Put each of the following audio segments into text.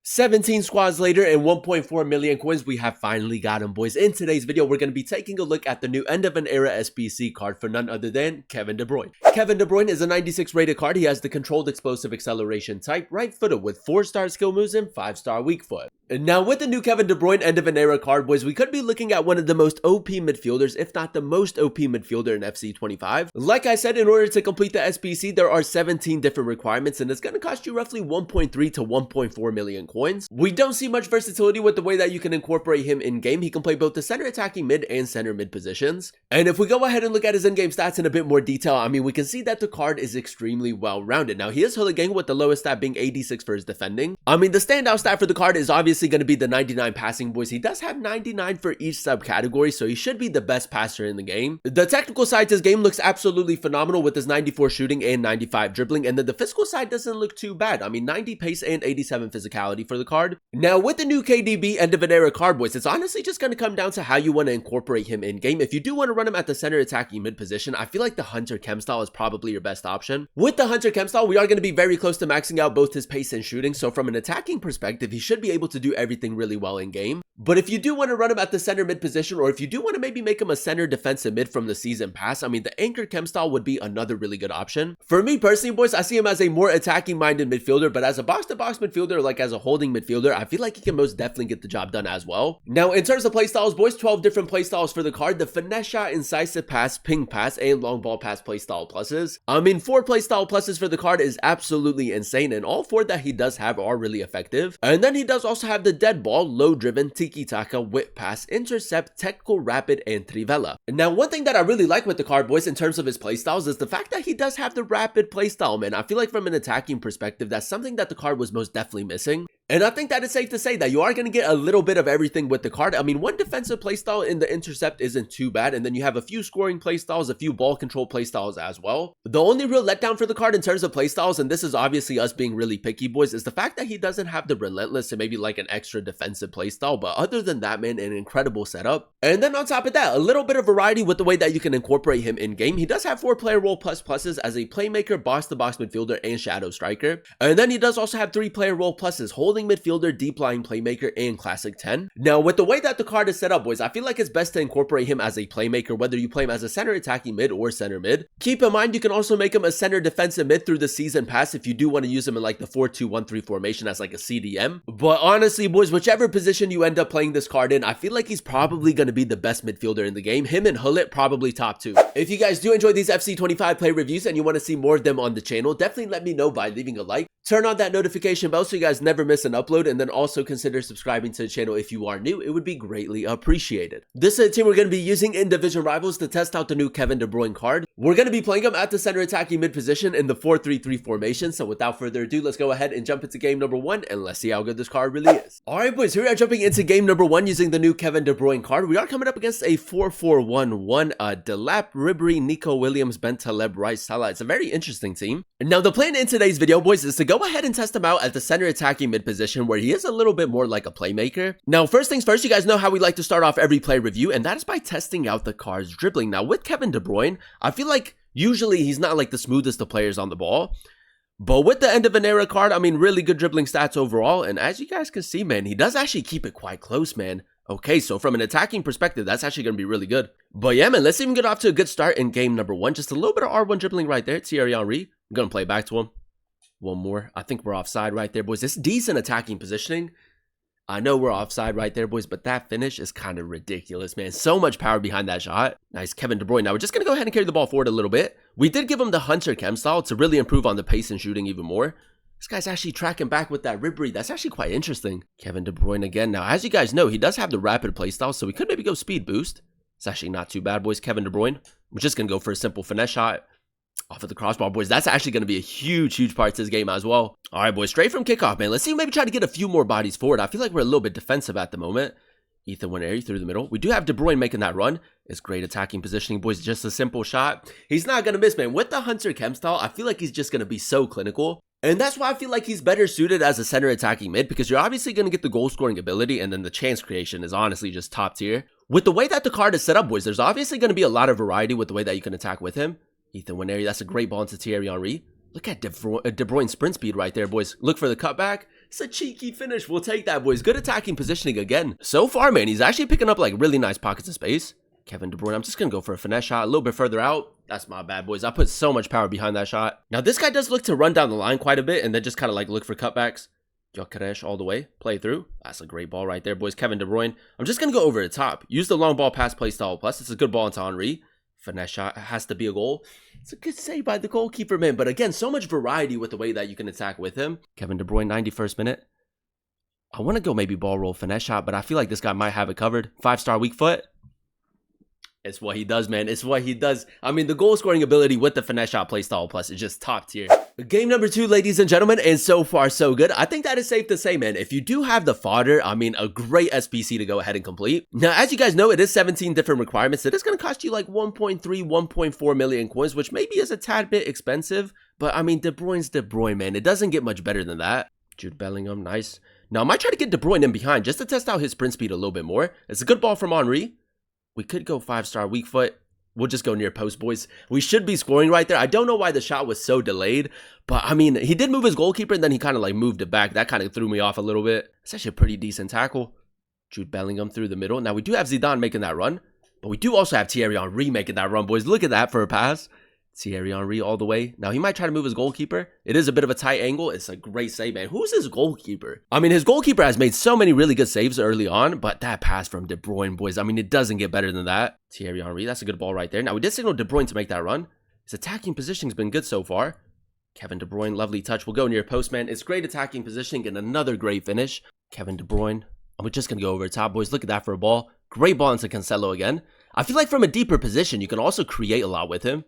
17 squads later and 1.4 million coins, we have finally got him, boys. In today's video, we're going to be taking a look at the new end of an era SBC card for none other than Kevin De Bruyne. Kevin De Bruyne is a 96 rated card. He has the controlled explosive acceleration type, right footed with 4-star skill moves and 5-star weak foot. Now, with the new Kevin De Bruyne end of an era card, boys, we could be looking at one of the most OP midfielders, if not the most OP midfielder in FC 25. Like I said, in order to complete the SBC, there are 17 different requirements, and it's going to cost you roughly 1.3 to 1.4 million coins. We don't see much versatility with the way that you can incorporate him in-game. He can play both the center attacking mid and center mid positions. And if we go ahead and look at his in-game stats in a bit more detail, I mean, we can see that the card is extremely well-rounded. Now, he is hooligan with the lowest stat being 86 for his defending. I mean, the standout stat for the card is obviously going to be the 99 passing, boys. He does have 99 for each subcategory, so he should be the best passer in the game. The technical side to his game looks absolutely phenomenal with his 94 shooting and 95 dribbling, and then the physical side doesn't look too bad. I mean, 90 pace and 87 physicality for the card. Now, with the new KDB end of an era card, boys, it's honestly just going to come down to how you want to incorporate him in game. If you do want to run him at the center attacking mid position, I feel like the Hunter Chem style is probably your best option. With the Hunter Chem style, we are going to be very close to maxing out both his pace and shooting, so from an attacking perspective, he should be able to do everything really well in game. But if you do want to run him at the center mid position, or if you do want to maybe make him a center defensive mid from the season pass, I mean, the Anchor Chem style would be another really good option. For me personally, boys, I see him as a more attacking minded midfielder, but as a box-to-box midfielder, like as a holding midfielder, I feel like he can most definitely get the job done as well. Now, in terms of playstyles, boys, 12 different playstyles for the card. The finesse shot, incisive pass, ping pass, and long ball pass playstyle pluses. I mean, 4 playstyle pluses for the card is absolutely insane, and all 4 that he does have are really effective. And then he does also have the dead ball, low driven, tiki-taka, whip pass, intercept, technical rapid, and trivela. Now, one thing that I really like with the card, boys, in terms of his playstyles is the fact that he does have the rapid playstyle, man. I feel like from an attacking perspective, that's something that the card was most definitely missing. And I think that it's safe to say that you are going to get a little bit of everything with the card. I mean, one defensive playstyle in the intercept isn't too bad, and then you have a few scoring playstyles, a few ball control playstyles as well. The only real letdown for the card in terms of playstyles, and this is obviously us being really picky, boys, is the fact that he doesn't have the relentless and maybe like an extra defensive playstyle. But other than that, man, an incredible setup. And then on top of that, a little bit of variety with the way that you can incorporate him in game. He does have 4 player role pluses as a playmaker, box-to-box midfielder, and shadow striker. And then he does also have 3 player role pluses, holding midfielder, deep lying playmaker, and classic 10. Now, with the way that the card is set up, boys, I feel like it's best to incorporate him as a playmaker, whether you play him as a center attacking mid or center mid. Keep in mind, you can also make him a center defensive mid through the season pass if you do want to use him in like the 4-2-1-3 formation as like a CDM. But honestly, boys, whichever position you end up playing this card in, I feel like he's probably going to be the best midfielder in the game. Him and Hullet probably top 2. If you guys do enjoy these FC 25 play reviews and you want to see more of them on the channel, definitely let me know by leaving a like. Turn on that notification bell so you guys never miss an upload, and then also consider subscribing to the channel if you are new. It would be greatly appreciated. This is the team we're going to be using in Division Rivals to test out the new Kevin De Bruyne card. We're going to be playing him at the center attacking mid position in the 4-3-3 formation. So without further ado, let's go ahead and jump into game number 1 and let's see how good this card really is. Alright, boys, here we are jumping into game number 1 using the new Kevin De Bruyne card. We are coming up against a 4-4-1-1 Delap, Ribery, Nico Williams, Bentaleb, Rice, Salah. It's a very interesting team. Now, the plan in today's video, boys, is to go ahead and test him out at the center attacking mid position where he is a little bit more like a playmaker. Now, first things first, you guys know how we like to start off every play review, and that is by testing out the card's dribbling. Now, with Kevin De Bruyne, I feel like usually he's not like the smoothest of players on the ball. But with the end of an era card, I mean, really good dribbling stats overall. And as you guys can see, man, he does actually keep it quite close, man. Okay, so from an attacking perspective, that's actually going to be really good. But yeah, man, let's even get off to a good start in game number 1. Just a little bit of R1 dribbling right there. Thierry Henry. I'm going to play back to him. One more. I think we're offside right there, boys. It's decent attacking positioning. I know we're offside right there, boys, but that finish is kind of ridiculous, man. So much power behind that shot. Nice, Kevin De Bruyne. Now, we're just going to go ahead and carry the ball forward a little bit. We did give him the Hunter Chem style to really improve on the pace and shooting even more. This guy's actually tracking back with that Ribery. That's actually quite interesting. Kevin De Bruyne again. Now, as you guys know, he does have the rapid playstyle, so we could maybe go speed boost. It's actually not too bad, boys. Kevin De Bruyne. We're just going to go for a simple finesse shot. Off of the crossbar, boys. That's actually going to be a huge part to this game as well. All right, boys, straight from kickoff, man. Let's see, maybe try to get a few more bodies forward. I feel like we're a little bit defensive at the moment. Ethan Winneri through the middle. We do have De Bruyne making that run. It's great attacking positioning, boys. Just a simple shot. He's not going to miss, man. With the Hunter Chem style, I feel like he's just going to be so clinical. And that's why I feel like he's better suited as a center attacking mid, because you're obviously going to get the goal scoring ability, and then the chance creation is honestly just top tier. With the way that the card is set up, boys, there's obviously going to be a lot of variety with the way that you can attack with him. Ethan Winneri, that's a great ball into Thierry Henry. Look at De Bruyne's sprint speed right there, boys. Look for the cutback. It's a cheeky finish. We'll take that, boys. Good attacking positioning again. So far, man, he's actually picking up like really nice pockets of space. Kevin De Bruyne, I'm just going to go for a finesse shot a little bit further out. That's my bad, boys. I put so much power behind that shot. Now, this guy does look to run down the line quite a bit and then just kind of like look for cutbacks. Gyökeres all the way. Play through. That's a great ball right there, boys. Kevin De Bruyne. I'm just going to go over the top. Use the long ball pass play style. Plus, it's a good ball into Henry. Finesse shot has to be a goal. It's a good save by the goalkeeper, man. But again, so much variety with the way that you can attack with him. Kevin De Bruyne, 91st minute. I want to go maybe ball roll finesse shot, but I feel like this guy might have it covered. 5-star weak foot. It's what he does, man. It's what he does. I mean, the goal scoring ability with the finesse shot play style plus is just top tier. Game number 2, ladies and gentlemen, and so far so good. I think that is safe to say, man. If you do have the fodder, I mean, a great SBC to go ahead and complete. Now, as you guys know, it is 17 different requirements. It is going to cost you like 1.3, 1.4 million coins, which maybe is a tad bit expensive. But I mean, De Bruyne's De Bruyne, man. It doesn't get much better than that. Jude Bellingham, nice. Now, I might try to get De Bruyne in behind just to test out his sprint speed a little bit more. It's a good ball from Henry. We could go 5-star weak foot. We'll just go near post, boys. We should be scoring right there. I don't know why the shot was so delayed, but I mean, he did move his goalkeeper and then he kind of like moved it back. That kind of threw me off a little bit. It's actually a pretty decent tackle. Jude Bellingham through the middle. Now, we do have Zidane making that run, but we do also have Thierry Henry making that run, boys. Look at that for a pass. Thierry Henry all the way. Now, he might try to move his goalkeeper. It is a bit of a tight angle. It's a great save, man. Who's his goalkeeper? I mean, his goalkeeper has made so many really good saves early on, but that pass from De Bruyne, boys, I mean, it doesn't get better than that. Thierry Henry, that's a good ball right there. Now, we did signal De Bruyne to make that run. His attacking positioning's been good so far. Kevin De Bruyne, lovely touch. We'll go near post, man. It's great attacking positioning and another great finish. Kevin De Bruyne. I'm just going to go over the top, boys. Look at that for a ball. Great ball into Cancelo again. I feel like from a deeper position, you can also create a lot with him.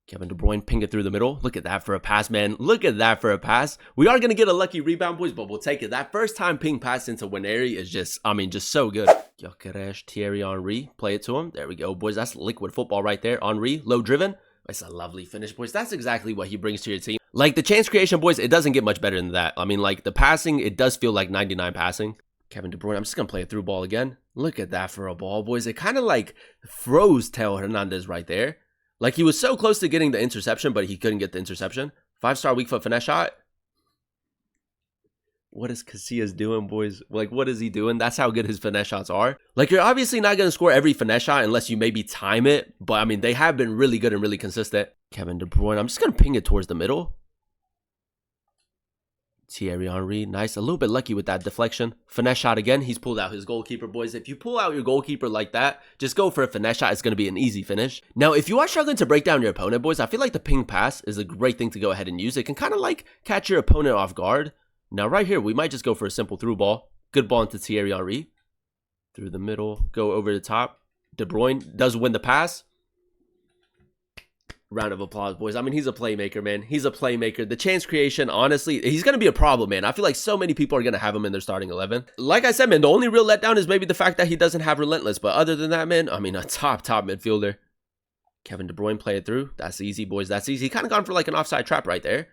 Kevin De Bruyne, ping it through the middle. Look at that for a pass, man. Look at that for a pass. We are going to get a lucky rebound, boys, but we'll take it. That first time ping pass into Waneri is just, I mean, just so good. Gyökeres, Thierry Henry, play it to him. There we go, boys. That's liquid football right there. Henry, low driven. It's a lovely finish, boys. That's exactly what he brings to your team. Like the chance creation, boys, it doesn't get much better than that. I mean, like the passing, it does feel like 99 passing. Kevin De Bruyne, I'm just going to play a through ball again. Look at that for a ball, boys. It kind of like froze Theo Hernandez right there. Like, he was so close to getting the interception, but he couldn't get the interception. 5-star weak foot finesse shot. What is Casillas doing, boys? Like, what is he doing? That's how good his finesse shots are. Like, you're obviously not going to score every finesse shot unless you maybe time it. But, I mean, they have been really good and really consistent. Kevin De Bruyne, I'm just going to ping it towards the middle. Thierry Henry, nice. A little bit lucky with that deflection. Finesse shot again. He's pulled out his goalkeeper, boys. If you pull out your goalkeeper like that, just go for a finesse shot. It's going to be an easy finish. Now, if you are struggling to break down your opponent, boys, I feel like the ping pass is a great thing to go ahead and use. It can kind of like catch your opponent off guard. Now, right here, we might just go for a simple through ball. Good ball into Thierry Henry. Through the middle, go over the top. De Bruyne does win the pass. Round of applause, boys. I mean, he's a playmaker, man. He's a playmaker. The chance creation, honestly, he's going to be a problem, man. I feel like so many people are going to have him in their starting 11. Like I said, man, the only real letdown is maybe the fact that he doesn't have Relentless. But other than that, man, I mean, a top midfielder. Kevin De Bruyne, play it through. That's easy, boys. That's easy. He kind of gone for like an offside trap right there.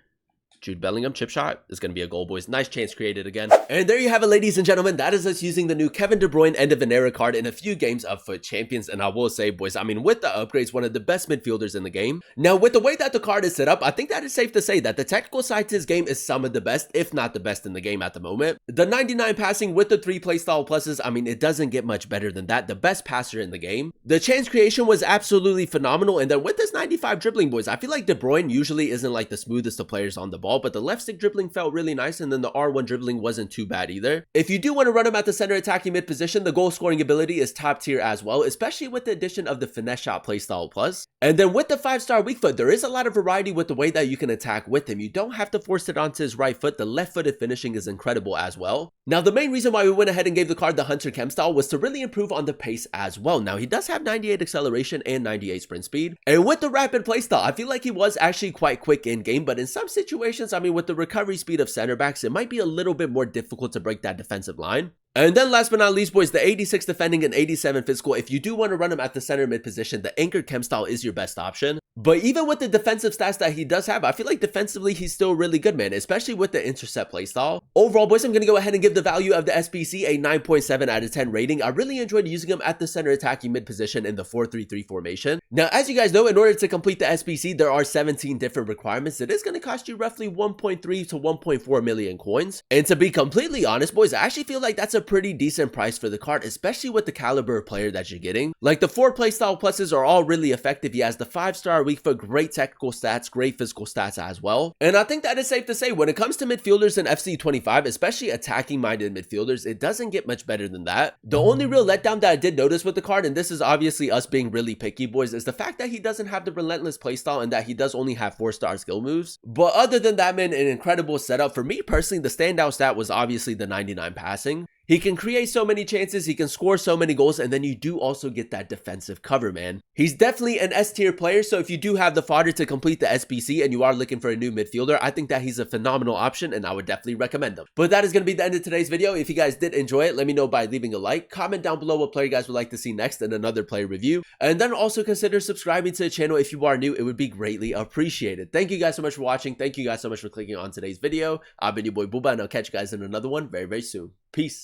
Jude Bellingham, chip shot, is going to be a goal, boys. Nice chance created again. And there you have it, ladies and gentlemen. That is us using the new Kevin De Bruyne end of an era card in a few games of FUT Champions. And I will say, boys, I mean, with the upgrades, one of the best midfielders in the game. Now, with the way that the card is set up, I think that it's safe to say that the technical side to his game is some of the best, if not the best in the game at the moment. The 99 passing with the 3 playstyle pluses, I mean, it doesn't get much better than that. The best passer in the game. The chance creation was absolutely phenomenal. And then with this 95 dribbling, boys, I feel like De Bruyne usually isn't like the smoothest of players on the ball, but the left stick dribbling felt really nice, and then the R1 dribbling wasn't too bad either. If you do want to run him at the center attacking mid position, the goal scoring ability is top tier as well, especially with the addition of the finesse shot playstyle plus. And then with the 5-star weak foot, there is a lot of variety with the way that you can attack with him. You don't have to force it onto his right foot. The left-footed finishing is incredible as well. Now, the main reason why we went ahead and gave the card the Hunter Chem style was to really improve on the pace as well. Now, he does have 98 acceleration and 98 sprint speed. And with the rapid playstyle, I feel like he was actually quite quick in game, but in some situations, I mean, with the recovery speed of center backs, it might be a little bit more difficult to break that defensive line. And then last but not least, boys, the 86 defending and 87 physical. If you do want to run him at the center mid position, the anchored chem style is your best option. But even with the defensive stats that he does have, I feel like defensively he's still really good, man, especially with the intercept playstyle. Overall, boys, I'm going to go ahead and give the value of the SBC a 9.7 out of 10 rating. I really enjoyed using him at the center attacking mid position in the 4-3-3 formation. Now, as you guys know, in order to complete the SBC, there are 17 different requirements. It is going to cost you roughly 1.3 to 1.4 million coins. And to be completely honest, boys, I actually feel like that's a pretty decent price for the card, especially with the caliber of player that you're getting. Like, the 4 playstyle pluses are all really effective. He has the 5-star weak foot, great technical stats, great physical stats as well. And I think that is safe to say when it comes to midfielders in FC25, especially attacking minded midfielders, it doesn't get much better than that. The only real letdown that I did notice with the card, and this is obviously us being really picky, boys, is the fact that he doesn't have the relentless playstyle and that he does only have 4-star skill moves. But other than that, man, an incredible setup. For me personally, the standout stat was obviously the 99 passing. He can create so many chances, he can score so many goals, and then you do also get that defensive cover, man. He's definitely an S-tier player, so if you do have the fodder to complete the SBC and you are looking for a new midfielder, I think that he's a phenomenal option and I would definitely recommend him. But that is going to be the end of today's video. If you guys did enjoy it, let me know by leaving a like, comment down below what player you guys would like to see next in another player review, and then also consider subscribing to the channel if you are new. It would be greatly appreciated. Thank you guys so much for watching. Thank you guys so much for clicking on today's video. I've been your boy Booba, and I'll catch you guys in another one very, very soon. Peace.